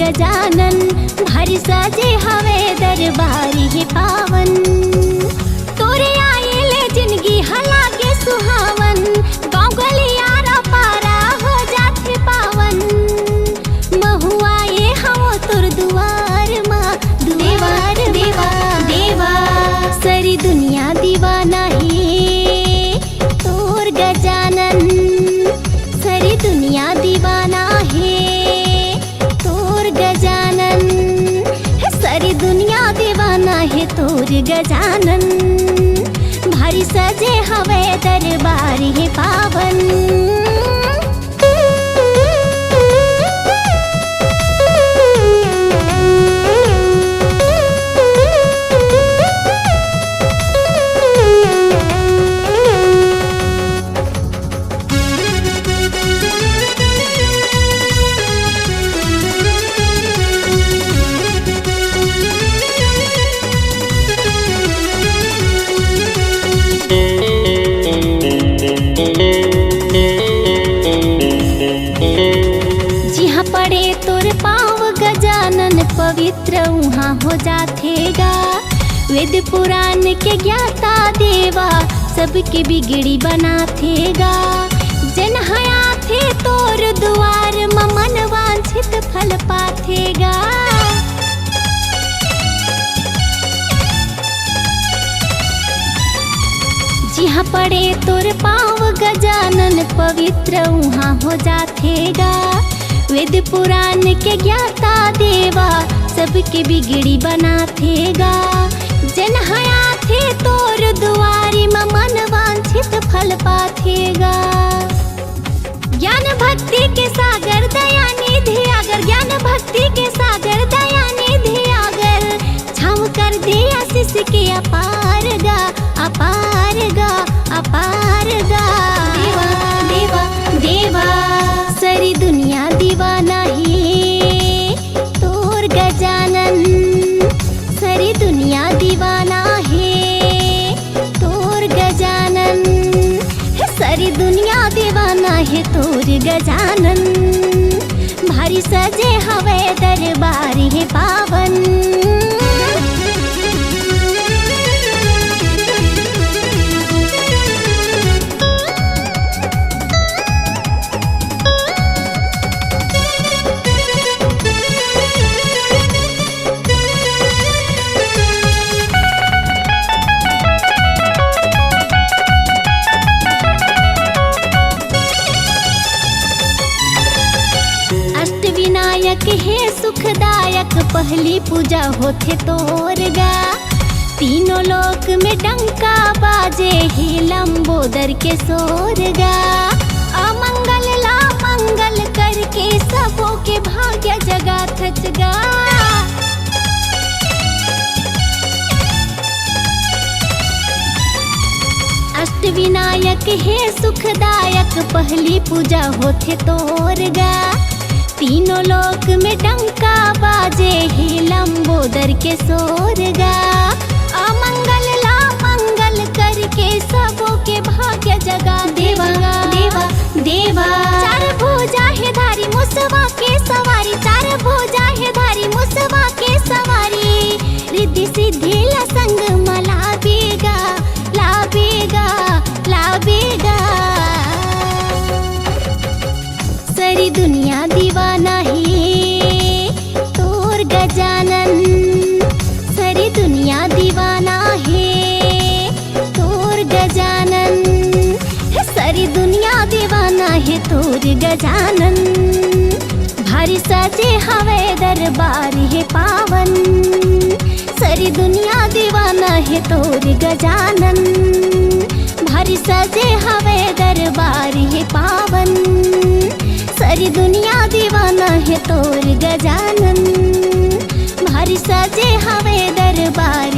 गजानन, भारी सजे हवे दरबारी है पावन। तोरे आएले जिंदगी हलागे सुहावन, गाँव गलियारा पारा हो जाते पावन। महुआ ये हम तोर दुआर माँ, दुआर देवा देवा। सारी दुनिया दीवाना है तोर गजानन, सारी दुनिया दीवाना है तोर गजानन, सारी दुनिया दीवाना है तोर गजानन। भारी सजे हवे दरबार है पावन। जिहाँ पड़े तोर पाँव गजानन, पवित्र वहाँ हो जातेगा। वेद पुराण के ज्ञाता देवा, सबके बिगड़ी बनातेगा। जन हया थे तोर दुआर, मन वांछित फल पातेगा। जिहाँ पड़े तोर पाँव गजानन, पवित्र वहाँ हो जातेगा। वेद पुराण के ज्ञाता देवा, सबके बिगड़ी बनातेगा। जन हया थे तोर दुआरी, मन वांछित फल पातेगा। ज्ञान भक्ति के सागर दया निधि अगर, ज्ञान भक्ति के सागर दया निधि अगर, छाव कर दे आशीष के अपार गा, अपार गा, अपार गा। देवा देवा देवा, सारी दुनिया दीवाना है तोर गजानन, सारी दुनिया दीवाना है तोर गजानन, सारी दुनिया दीवाना है तोर गजानन। भारी सजे हवे दरबार है पावन। विनायक है सुखदायक, पहली पूजा होते तोर गा। तीनों लोक में डंका बाजे ही लंबोदर के सोर गा। अमंगल ला मंगल करके सबों के भाग्य जगा थच गा। अष्ट विनायक है सुखदायक, पहली पूजा होते तोर गा। तीनों लोक में डंका बाजे ही लंबोदर के सोर गा। अमंगल ला मंगल करके सबों के भाग्य जगा देवा देवा देवा। चार भुजा है धारी मुसवा के सवारी, चार भुजा है धारी मुसवा के सवारी। रिद्धि सिद्धि ला संग मला बेगा, ला बेगा, ला बेगा। सारी दुनिया दीवाना है तोर गजानन, सारी दुनिया दीवाना है तोर गजानन, सारी दुनिया दीवाना है तोर गजानन। भारी सजे हवे दरबार है पावन, सारी दुनिया दीवाना है तोर गजानन। भारी सजे हवे दरबार है पावन, सारी दुनिया दीवाना है तोर गजानन। भारी सजे हवे दरबार